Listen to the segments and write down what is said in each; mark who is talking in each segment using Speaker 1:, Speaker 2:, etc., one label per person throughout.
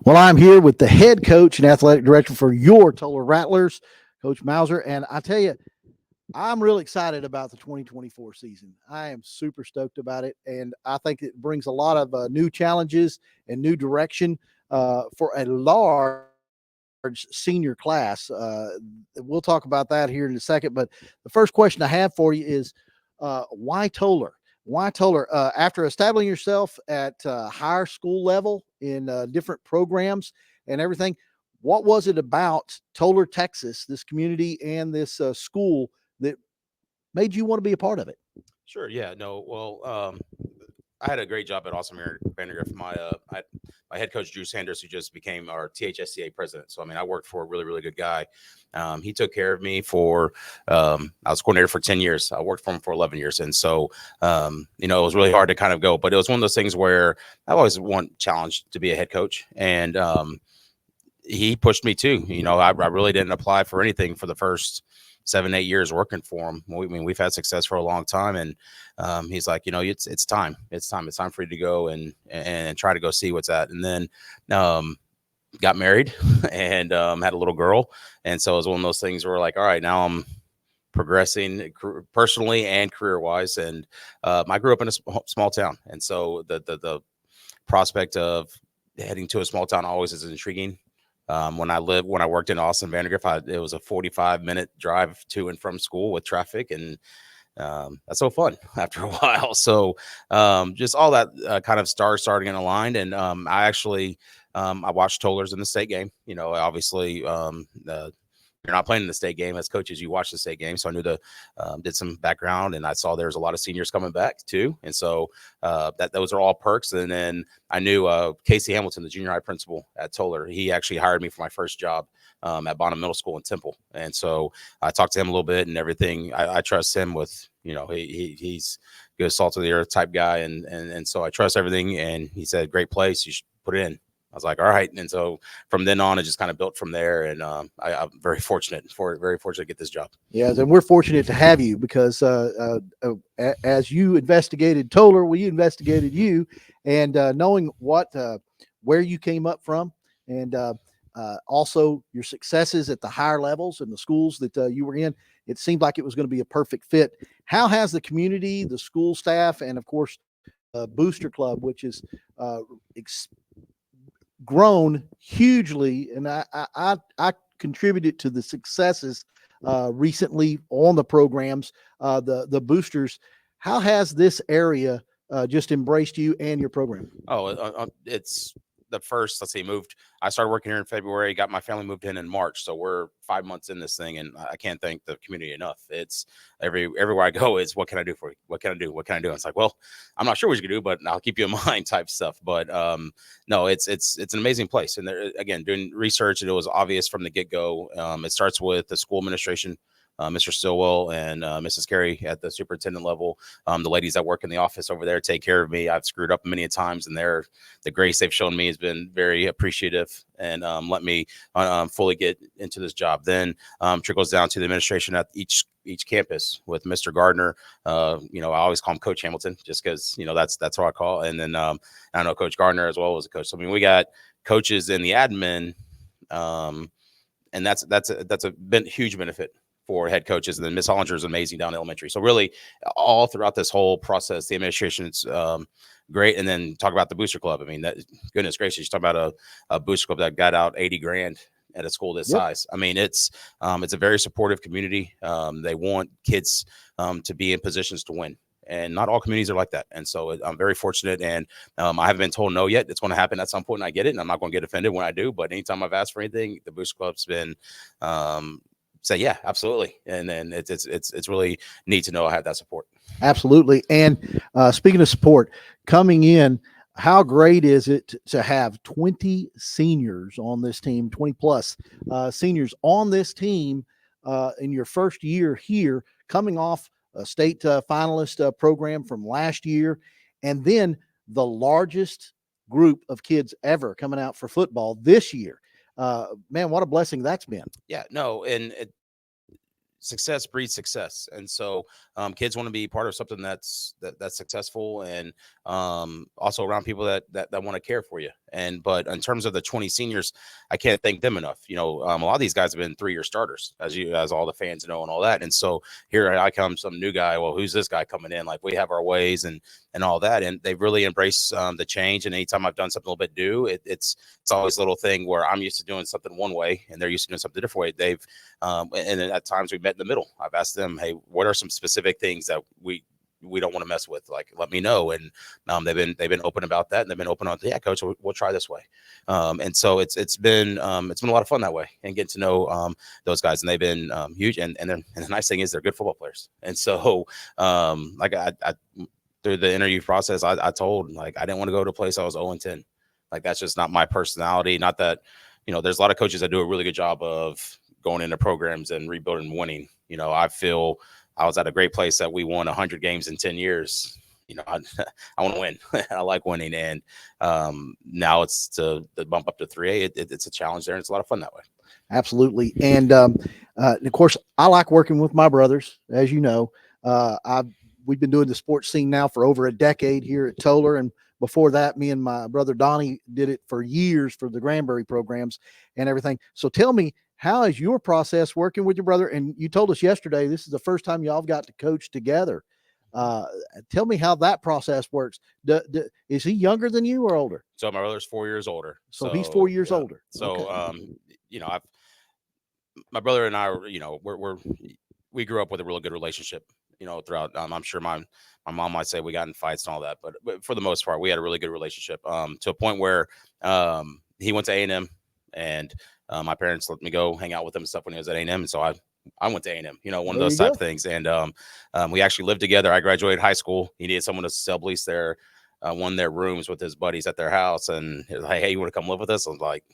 Speaker 1: Well, I'm here with the head coach and athletic director for your Toller Rattlers, Coach Mauser. And I tell you, I'm really excited about the 2024 season. I am super stoked about it. And I think it brings a lot of new challenges and new direction for a large senior class. We'll talk about that here in a second. But the first question I have for you is why Toller? Why Toller? After establishing yourself at higher school level in different programs and everything, what was it about Toller, Texas, this community and this school that made you want to be a part of it?
Speaker 2: Sure. Yeah. No. Well, I had a great job at Awesome Vandergrift. My head coach Drew Sanders, who just became our THSCA president. So I mean, I worked for a really really good guy. He took care of me for. I was coordinator for 10 years. I worked for him for 11 years, and so it was really hard to kind of go. But it was one of those things where I always want challenge to be a head coach, and he pushed me too. I really didn't apply for anything for the first 7-8 years working for him. We've had success for a long time, and he's like, it's time. It's time for you to go and try to go see what's at. And then got married and had a little girl, and so it was one of those things where like, all right, now I'm progressing personally and career wise. And I grew up in a small town, and so the prospect of heading to a small town always is intriguing. When I worked in Austin Vandergrift, it was a 45-minute drive to and from school with traffic, and that's so fun after a while. So just all that kind of starting and aligned. And I watched Tollers in the state game. Obviously, you're not playing in the state game as coaches. You watch the state game, so I knew did some background, and I saw there was a lot of seniors coming back too, and so those are all perks. And then I knew Casey Hamilton, the junior high principal at Toller. He actually hired me for my first job at Bonham Middle School in Temple, and so I talked to him a little bit and everything. I trust him with he's good salt of the earth type guy, and so I trust everything. And he said, "Great place, you should put it in." I was like, all right. And so from then on, it just kind of built from there. And I'm very fortunate to get this job.
Speaker 1: Yes, and we're fortunate to have you because as you investigated Toller, we investigated you, and knowing where you came up from, and also your successes at the higher levels and the schools that you were in, it seemed like it was going to be a perfect fit. How has the community, the school staff, and of course, Booster Club, which is grown hugely, and I contributed to the successes recently on the programs, the boosters. How has this area just embraced you and your program?
Speaker 2: It's the first, let's say, I started working here in February, got my family moved in March. So we're 5 months in this thing, and I can't thank the community enough. It's everywhere I go is, what can I do for you? What can I do? What can I do? And it's like, well, I'm not sure what you can do, but I'll keep you in mind type stuff. But no, it's an amazing place. And there, again, doing research, it was obvious from the get-go. It starts with the school administration, Mr. Stillwell and Mrs. Carey at the superintendent level. The ladies that work in the office over there take care of me. I've screwed up many times, and the grace they've shown me has been very appreciative and let me fully get into this job. Then trickles down to the administration at each campus with Mr. Gardner. I always call him Coach Hamilton just because, that's what I call. And then I know Coach Gardner as well as a coach. So, I mean, we got coaches in the admin, and that's a huge benefit for head coaches. And then Miss Hollinger is amazing down elementary. So really all throughout this whole process, the administration is great. And then talk about the Booster Club. I mean, that, goodness gracious, you talk about a Booster Club that got out $80,000 at a school this size. I mean, it's a very supportive community. They want kids to be in positions to win. And not all communities are like that. And so I'm very fortunate. And I haven't been told no yet. It's going to happen at some point, and I get it. And I'm not going to get offended when I do. But anytime I've asked for anything, the Booster Club's been say, yeah, absolutely. And then it's really neat to know I have that support.
Speaker 1: Absolutely. And speaking of support, coming in, how great is it to have 20 seniors on this team, 20 plus seniors on this team in your first year here, coming off a state finalist program from last year, and then the largest group of kids ever coming out for football this year. Man, what a blessing that's been.
Speaker 2: Yeah, no, and success breeds success. And so kids want to be part of something that's successful, and also around people that want to care for you. But in terms of the 20 seniors, I can't thank them enough. A lot of these guys have been 3-year starters, as all the fans know and all that. And so here I come, some new guy. Well, who's this guy coming in? Like, we have our ways and all that, and they've really embraced the change. And anytime I've done something a little bit new, it's always a little thing where I'm used to doing something one way and they're used to doing something a different way. They've and at times we met in the middle. I've asked them, hey, what are some specific things that we don't want to mess with? Like, let me know. And they've been open about that, and they've been open on, yeah, coach, we'll try this way. And so it's been a lot of fun that way, and getting to know those guys, and they've been huge. And the nice thing is they're good football players. And so like I through the interview process, I told, like, I didn't want to go to a place I was 0-10. Like, that's just not my personality. Not that, there's a lot of coaches that do a really good job of going into programs and rebuilding and winning. I feel I was at a great place that we won 100 games in 10 years. I want to win. I like winning. And now it's to bump up to 3A. It's a challenge there, and it's a lot of fun that way.
Speaker 1: Absolutely. And of course, I like working with my brothers, as you know. We've been doing the sports scene now for over a decade here at Toller, and before that, me and my brother Donnie did it for years for the Granbury programs and everything. So tell me, how is your process working with your brother? And you told us yesterday this is the first time y'all got to coach together. Tell me how that process works. Is he younger than you or older?
Speaker 2: So my brother's 4 years older.
Speaker 1: So he's 4 years older.
Speaker 2: So my brother and I, we grew up with a really good relationship. Throughout. I'm sure my mom might say we got in fights and all that, but for the most part, we had a really good relationship. To a point where he went to A&M, and my parents let me go hang out with him and stuff when he was at A&M, and so I went to A&M. One of those type of things. And we actually lived together. I graduated high school. He needed someone to sublease one of their rooms with his buddies at their house, and he was like, "Hey, you want to come live with us?" I was like,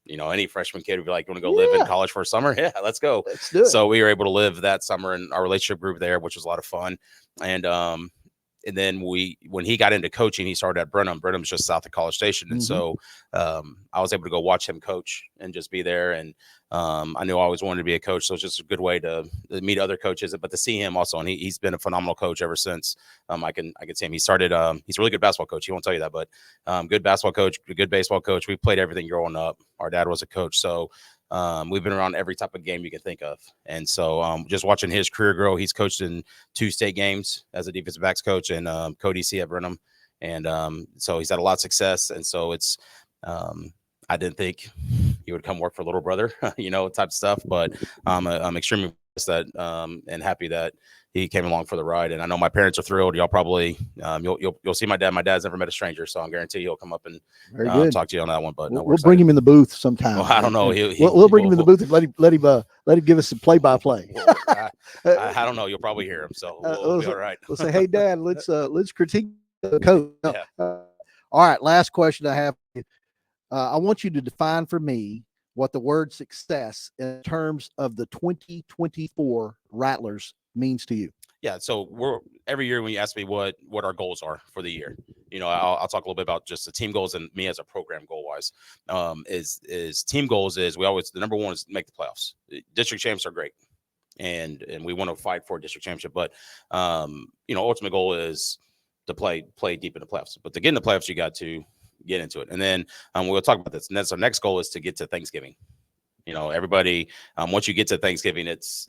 Speaker 2: any freshman kid would be like, "You want to go live in college for a summer?" Yeah, let's go.
Speaker 1: Let's do it.
Speaker 2: So we were able to live that summer in our relationship group there, which was a lot of fun. And then when he got into coaching, he started at Brenham. Brenham's just south of College Station. And so I was able to go watch him coach and just be there. And I knew I always wanted to be a coach. So it's just a good way to meet other coaches, but to see him also. And he's been a phenomenal coach ever since. I can see him. He started, he's a really good basketball coach. He won't tell you that, but good basketball coach, good baseball coach. We played everything growing up. Our dad was a coach. So we've been around every type of game you can think of. And so just watching his career grow, he's coached in 2 state games as a defensive backs coach and co-DC at Brenham. And so he's had a lot of success. And so it's, I didn't think he would come work for little brother, type of stuff, but I'm extremely blessed that and happy that he came along for the ride. And I know my parents are thrilled. Y'all probably you'll see my dad. My dad's never met a stranger, so I guarantee he'll come up and talk to you on that one. But
Speaker 1: we'll bring him in the booth sometime.
Speaker 2: Well, I don't know.
Speaker 1: We'll bring him in the booth and let him give us some play-by-play.
Speaker 2: I don't know. You'll probably hear him, so we'll be all right.
Speaker 1: We'll say, "Hey, Dad, let's critique the coach."
Speaker 2: Yeah.
Speaker 1: All right. Last question I have. I want you to define for me what the word success in terms of the 2024 Rattlers means to you.
Speaker 2: Yeah. So every year when you ask me what our goals are for the year, I'll talk a little bit about just the team goals and me as a program goal wise. Is team goals is the number one is make the playoffs. District champs are great, and we want to fight for a district championship. But ultimate goal is to play deep in the playoffs. But to get in the playoffs, you got to get into it. And then we'll talk about this. And that's our next goal is to get to Thanksgiving. Everybody, once you get to Thanksgiving, it's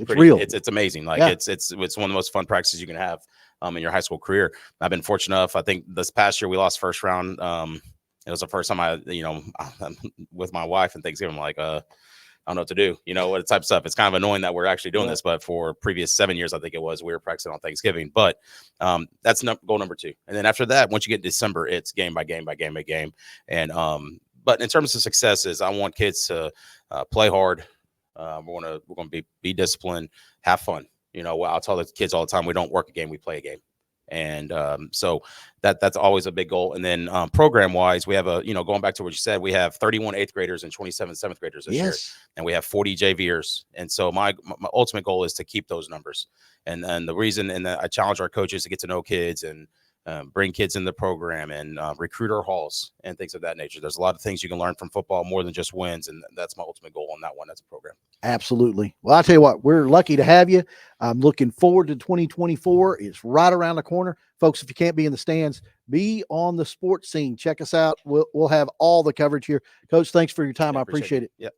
Speaker 1: real.
Speaker 2: It's amazing. Like it's one of the most fun practices you can have in your high school career. I've been fortunate enough. I think this past year we lost first round. It was the first time I with my wife and Thanksgiving, I'm like, I don't know what to do, what type of stuff. It's kind of annoying that we're actually doing this, but for previous 7 years, I think it was, we were practicing on Thanksgiving, but that's goal number 2. And then after that, once you get December, it's game by game by game by game. And, but in terms of successes, I want kids to play hard. We're going to be disciplined, have fun. I'll tell the kids all the time, we don't work a game, we play a game. And so that's always a big goal. And then program wise, we have going back to what you said, we have 31 8th graders and 27 7th graders this year, and we have 40 JVers. And so my ultimate goal is to keep those numbers. And the reason, and I challenge our coaches to get to know kids and bring kids in the program and recruiter halls and things of that nature. There's a lot of things you can learn from football more than just wins. And that's my ultimate goal on that one as a program.
Speaker 1: Absolutely. Well, I'll tell you what, we're lucky to have you. I'm looking forward to 2024. It's right around the corner. Folks, if you can't be in the stands, be on the sports scene. Check us out. We'll have all the coverage here. Coach, thanks for your time. I appreciate it.
Speaker 2: Yep.